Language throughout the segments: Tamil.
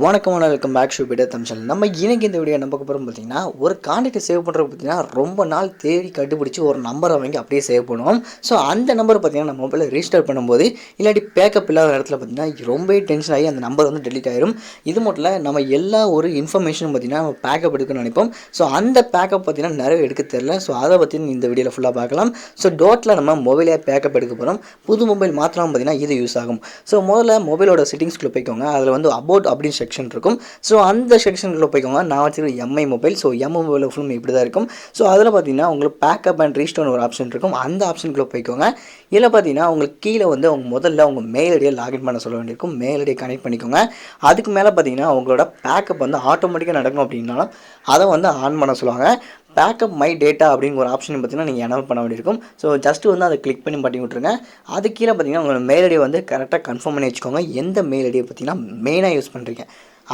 வணக்கம் welcome back to better Tamil. நம்ம இன்னைக்கு இந்த வீடியோ நம்ம பார்க்க போகிறோம் பார்த்தீங்கன்னா, ஒரு கான்டாக்ட் சேவ் பண்ணுறது பார்த்தீங்கன்னா ரொம்ப நாள் தேடி கண்டுபிடிச்சி ஒரு நம்பரை வாங்கி அப்படியே சேவ் பண்ணுவோம். ஸோ அந்த நம்பர் பார்த்தீங்கன்னா நம்ம மொபைலில் ரீஸ்டார்ட் பண்ணும்போது இல்லாட்டி பேக்கப் இல்லாத இடத்துல பார்த்தீங்கன்னா ரொம்ப டென்ஷன் ஆகி அந்த நம்பர் வந்து டெலிட் ஆயிரும். இது மட்டும் இல்லை, நம்ம எல்லா ஒரு இன்ஃபர்மேஷனும் பார்த்தீங்கன்னா நம்ம பேக்கப் எடுக்கணும்னு நினைப்போம். ஸோ அந்த பேக்கப் பார்த்தீங்கன்னா நிறைய எடுக்க தெரியல. ஸோ அதை பற்றி இந்த வீடியோவில் ஃபுல்லாக பார்க்கலாம். ஸோ டோட்டலாக நம்ம மொபைலே பேக்கப் எடுக்க போகிறோம். புது மொபைல் மாற்றலாம் பார்த்தீங்கன்னா இது யூஸ் ஆகும். ஸோ முதல்ல மொபைலோட செட்டிங்ஸ்குள்ளே போய்க்கோங்க. அதில் வந்து அபவுட் அப்படின்னு செக்ஷன் இருக்கும். ஸோ அந்த செக்ஷனுக்குள்ள போய்க்கோங்க. நான் வச்சுருக்க Mi mobile. So Mi mobile ஃபுல்லும் இப்படி தான் இருக்கும். ஸோ அதில் பார்த்தீங்கன்னா உங்களுக்கு பேக்கப் அண்ட் ரீஸ்டோர் ஒரு ஆப்ஷன் இருக்கும். அந்த ஆப்ஷனுக்குள்ள போய்க்கோங்க. இதில் பார்த்தீங்கன்னா உங்களுக்கு கீழே வந்து அவங்க முதல்ல உங்கள் மெயில் ஐடியை லாகின் பண்ண சொல்ல வேண்டியிருக்கும். மெயில் ஐடியை கனெக்ட் பண்ணிக்கோங்க. அதுக்கு மேலே பார்த்தீங்கன்னா உங்களோட பேக்கப் வந்து ஆட்டோமேட்டிக்காக நடக்கும். அப்படின்னாலும் அதை வந்து ஆன் பண்ண சொல்லுவாங்க. பேக்கப் மை டேட்டா அப்படிங்கிற ஒரு ஆப்ஷன் பார்த்தீங்கன்னா நீங்கள் எனேபிள் பண்ண வேண்டியிருக்கும். ஸோ ஜஸ்ட்டு வந்து அதை கிளிக் பண்ணி விட்டுருங்க. அது கீழே பார்த்தீங்கன்னா உங்களோட மெயில் ஐடியை வந்து கரெக்டாக கன்ஃபார்ம் பண்ணி வச்சுக்கோங்க. எந்த மெயில் ஐடியை பார்த்தீங்கன்னா மெயினாக யூஸ் பண்ணுறீங்க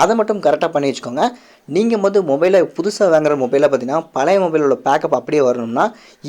அதை மட்டும் கரெக்டாக பண்ணி வச்சுக்கோங்க. நீங்கள் வந்து மொபைலை புதுசாக வாங்குகிற மொபைலில் பார்த்தீங்கன்னா பழைய மொபைலோட பேக்கப் அப்படியே வரணும்னா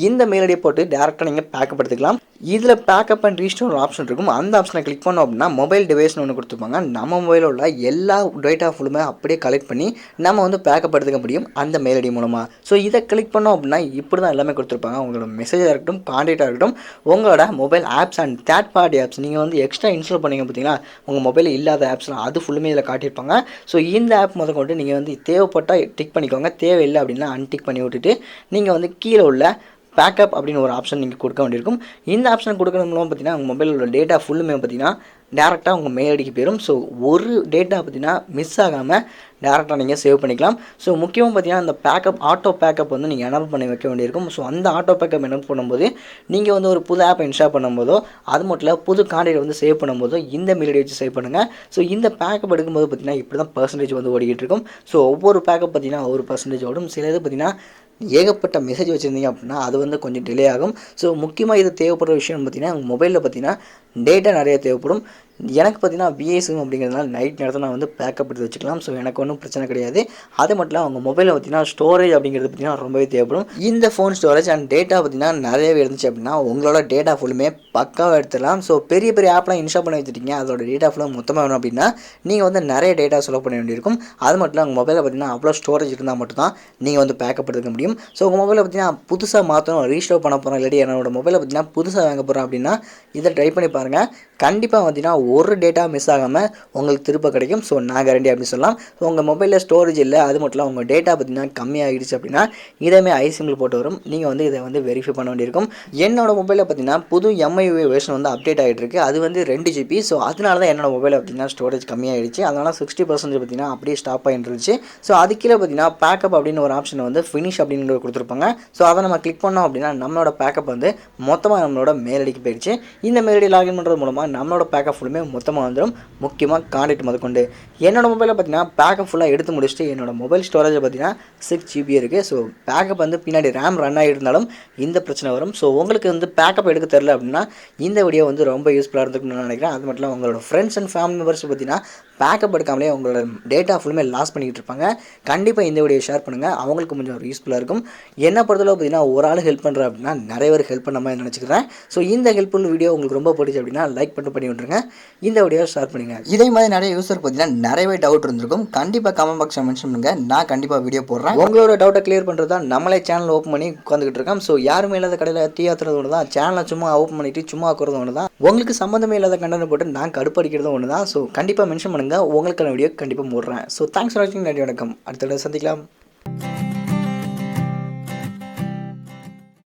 இந்த மெயில் ஐடியை போட்டு டேரெக்டாக நீங்கள் பேக்கப் எடுத்துக்கலாம். இதில் பேக்கப் அண்ட் ரீஸ்டோர் ஒரு ஆப்ஷன் இருக்கும். அந்த ஆப்ஷனை கிளிக் பண்ணோம் அப்படின்னா மொபைல் டிவைஸ்னு ஒன்று கொடுத்துருப்பாங்க. நம்ம மொபைலில் உள்ள எல்லா டேட்டா ஃபுல்லுமே அப்படியே கலெக்ட் பண்ணி நம்ம வந்து பேக்கப் எடுத்துக்க முடியும் அந்த மெயில் ஐடி மூலமாக. ஸோ இதை கிளிக் பண்ணோம் அப்படின்னா இப்படி தான் எல்லாமே கொடுத்துருப்பாங்க. உங்களோட மெசேஜாக இருக்கட்டும், கான்டாக்டாக இருக்கட்டும், உங்களோட mobile apps and third party apps நீங்கள் வந்து எக்ஸ்ட்ரா இன்ஸ்டால் பண்ணிங்க பார்த்தீங்களா, உங்கள் மொபைலில் இல்லாத ஆப்ஸ்லாம் அது ஃபுல்லுமே இதில் காட்டியிருப்பாங்க. ஸோ இந்த ஆப் முதற்கொண்டு நீங்கள் வந்து தேவைப்பட்டால் டிக் பண்ணிக்கோங்க. தேவையில்லை அப்படின்னா அன்டிக் பண்ணி விட்டுட்டு நீங்கள் வந்து கீழே உள்ள பேக்கப் அப்படின்னு ஒரு ஆப்ஷன் நீங்கள் கொடுக்க வேண்டியிருக்கும். இந்த ஆப்ஷன் கொடுக்கறது மூலம் பார்த்தீங்கன்னா உங்கள் மொபைலோட டேட்டா ஃபுல்லுமே பார்த்தீங்கன்னா டேரெக்டாக உங்கள் மெயில் ஐடிக்கு போயிடும். ஸோ ஒரு டேட்டா பார்த்தீங்கன்னா மிஸ் ஆகாமல் டேரெக்டாக நீங்கள் சேவ் பண்ணிக்கலாம். ஸோ முக்கியமாக பார்த்தீங்கன்னா அந்த பேக்கப் ஆட்டோ பேக்கப் வந்து நீங்கள் எனேபிள் பண்ணி வைக்க வேண்டியிருக்கும். ஸோ அந்த ஆட்டோ பேக்கப் எனேபிள் பண்ணும்போது நீங்கள் வந்து ஒரு புது ஆப்பை இன்ஸ்டால் பண்ணும்போதோ அது மட்டும் இல்லை புது கான்டாக்ட் வந்து சேவ் பண்ணும்போதோ இந்த மெயில் ஐடி வச்சு சேவ் பண்ணுங்கள். ஸோ இந்த பேக்கப் எடுக்கும்போது பார்த்தீங்கன்னா இப்படி தான் பர்சன்டேஜ் வந்து ஓடிக்கிட்டு இருக்கும். ஸோ ஒவ்வொரு பேக்கப் பார்த்தீங்கன்னா ஒரு பர்சன்டேஜ் ஓடும். சில இது பார்த்தீங்கன்னா ஏகப்பட்ட மெசேஜ் வச்சுருந்தீங்க அப்படின்னா அது வந்து கொஞ்சம் டிலே ஆகும். ஸோ முக்கியமாக இது தேவைப்படுற விஷயம் பார்த்தீங்கன்னா உங்கள் மொபைலில் பார்த்தீங்கன்னா டேட்டா நிறைய தேவைப்படும். எனக்கு பார்த்தீங்கன்னா பிஎஸ்எம் அப்படிங்கிறதுனால நைட் நேரத்தில் நான் வந்து பேக்கப் எடுத்து வச்சுக்கலாம். ஸோ எனக்கு ஒன்றும் பிரச்சனை கிடையாது. அது மட்டும் இல்லை உங்கள் மொபைலில் பார்த்தீங்கன்னா ஸ்டோரேஜ் அப்படிங்கிறது பார்த்தீங்கன்னா ரொம்பவே தேவைப்படும். இந்த ஃபோன் ஸ்டோரேஜ் அண்ட் டேட்டா பார்த்தீங்கன்னா நிறையவே இருந்துச்சு அப்படின்னா உங்களோட டேட்டா ஃபுல்லுமே பக்காவாக எடுத்துடலாம். ஸோ பெரிய பெரிய ஆப்லாம் இன்ஸ்டால் பண்ணி வச்சுட்டீங்க, அதோட டேட்டா ஃபுல்லாக மொத்தமாக வேணும் அப்படின்னா நீங்கள் வந்து நிறைய டேட்டா செலவு பண்ண வேண்டியிருக்கும். அது மட்டும் இல்லை உங்கள் மொபைலில் பார்த்தீங்கன்னா அவ்வளோ ஸ்டோரேஜ் இருந்தால் மட்டும்தான் நீங்கள் வந்து பேக்கப் எடுக்க முடியும். ஸோ உங்கள் மொபைலில் பார்த்தீங்கன்னா புதுசாக மாற்றணும், ரீஸ்டோர் பண்ண போகிறோம், இல்லாட்டி என்னோட மொபைலில் பார்த்தீங்கன்னா புதுசாக வாங்க போகிறோம் அப்படின்னா இதை ட்ரை பண்ணி பாருங்கள். கண்டிப்பாக பார்த்தீங்கன்னா ஒரு டேட்டா மிஸ் ஆகாமல் உங்களுக்கு திரும்ப கிடைக்கும். ஸோ நான் கேரண்டி அப்படின்னு சொல்லலாம். ஸோ உங்கள் மொபைலில் ஸ்டோரேஜ் இல்லை, அது மட்டும் இல்லை உங்கள் டேட்டா பார்த்தீங்கன்னா கம்மியாகிடுச்சு அப்படின்னா இதேமே ஐசிஎம்மில் போட்டு வரும். நீங்கள் வந்து இதை வந்து வெரிஃபை பண்ண வேண்டியிருக்கும். என்னோட மொபைலில் பார்த்தீங்கன்னா புது எம்ஐ வெர்ஷன் வந்து அப்டேட் ஆகிட்டு இருக்குது. அது வந்து 2 GB. ஸோ அதனால தான் என்னோட மொபைலில் பார்த்தீங்கன்னா ஸ்டோரேஜ் கம்மியாகிடுச்சு. அதனால் 60% பார்த்தீங்கன்னா அப்படியே ஸ்டாப் ஆகிட்டு இருந்துச்சு. ஸோ அது கீழே பார்த்தீங்கன்னா பேக்கப் அப்படின்னு ஒரு ஆப்ஷன் வந்து ஃபினிஷ் அப்படின்னு கொடுத்துருப்பாங்க. ஸோ அதை நம்ம கிளிக் பண்ணோம் அப்படின்னா நம்மளோட பேக்கப் வந்து மொத்தமாக நம்மளோட மெயில் ஐடிக்கு போயிடுச்சு. இந்த மெயில் ஐடி லாகின் பண்ணுறது மூலமாக நம்மளோட பேக்கப் ஃபுல்லுமே மொத்தமாக வந்துடும். முக்கியமாக கான்டாக்ட் முதற்கொண்டு என்னோட மொபைலில் பார்த்தீங்கன்னா பேக்கப் ஃபுல்லாக எடுத்து முடிச்சுட்டு என்னோட மொபைல் ஸ்டோரேஜ் பார்த்தீங்கன்னா 6 GB இருக்குது. ஸோ பேக்கப் வந்து பின்னாடி ரேம் ரன் ஆகியிருந்தாலும் இந்த பிரச்சனை வரும். ஸோ உங்களுக்கு வந்து பேக்கப் எடுக்க தெரில அப்படின்னா இந்த வீடியோ வந்து ரொம்ப யூஸ்ஃபுல்லாக இருந்துக்குன்னு நான் நினைக்கிறேன். அது மட்டும் இல்லை உங்களோட ஃப்ரெண்ட்ஸ் அண்ட் ஃபேமிலி மெம்பர்ஸ் பார்த்தீங்கன்னா பேக்கப் எடுக்காமலே உங்களோட டேட்டா ஃபுல்லுமே லாஸ் பண்ணிக்கிட்டு இருப்பாங்க. கண்டிப்பாக இந்த வீடியோ ஷேர் பண்ணுங்கள், அவங்களுக்கு கொஞ்சம் யூஸ்ஃபுல்லாக இருக்கும். என்ன பொறுத்தளவு பார்த்தீங்கன்னா ஒரு ஆள் ஹெல்ப் பண்ணுறேன் அப்படின்னா நிறைய பேர் ஹெல்ப் பண்ண மாதிரி நினச்சிக்கிறேன். ஸோ இந்த ஹெல்ப்ஃபுல் வீடியோ உங்களுக்கு ரொம்ப பிடிச்சி அப்படின்னா லைக் பண்ணி விட்டுருங்க. இந்த வீடியோ ஷேர் பண்ணுங்கள். இதே மாதிரி நிறைய யூஸர் பார்த்தீங்கன்னா நிறையவே டவுட் இருந்திருக்கும். கண்டிப்பாக கமெண்ட் பாக்ஸில் மென்ஷன் பண்ணுங்கள், நான் கண்டிப்பாக வீடியோ போடுறேன். உங்களோட டவுட்டை கிளியர் பண்ணுறது தான் நம்மளே சேனல் ஓப்பன் பண்ணி உட்காந்துக்கிட்டு இருக்கோம். ஸோ யாருமே இல்லாத கடையில் டீ ஆத்துறது ஒன்று தான், சேனலை சும்மா ஓப்பன் பண்ணிவிட்டு சும்மா ஆக்குறது ஒன்று தான். உங்களுக்கு சம்மந்தமே இல்லாத கண்டென்ட் போட்டு நான் கடுப்படிக்கிறது ஒன்று தான். ஸோ கண்டிப்பாக மென்ஷன் பண்ணுங்கள், உங்களுக்கான வீடியோ கண்டிப்பாக போடுறேன். ஸோ தேங்க்ஸ் ஃபார் வாட்சிங். நன்றி, வணக்கம். அடுத்த வீடியோ சந்திக்கலாம்.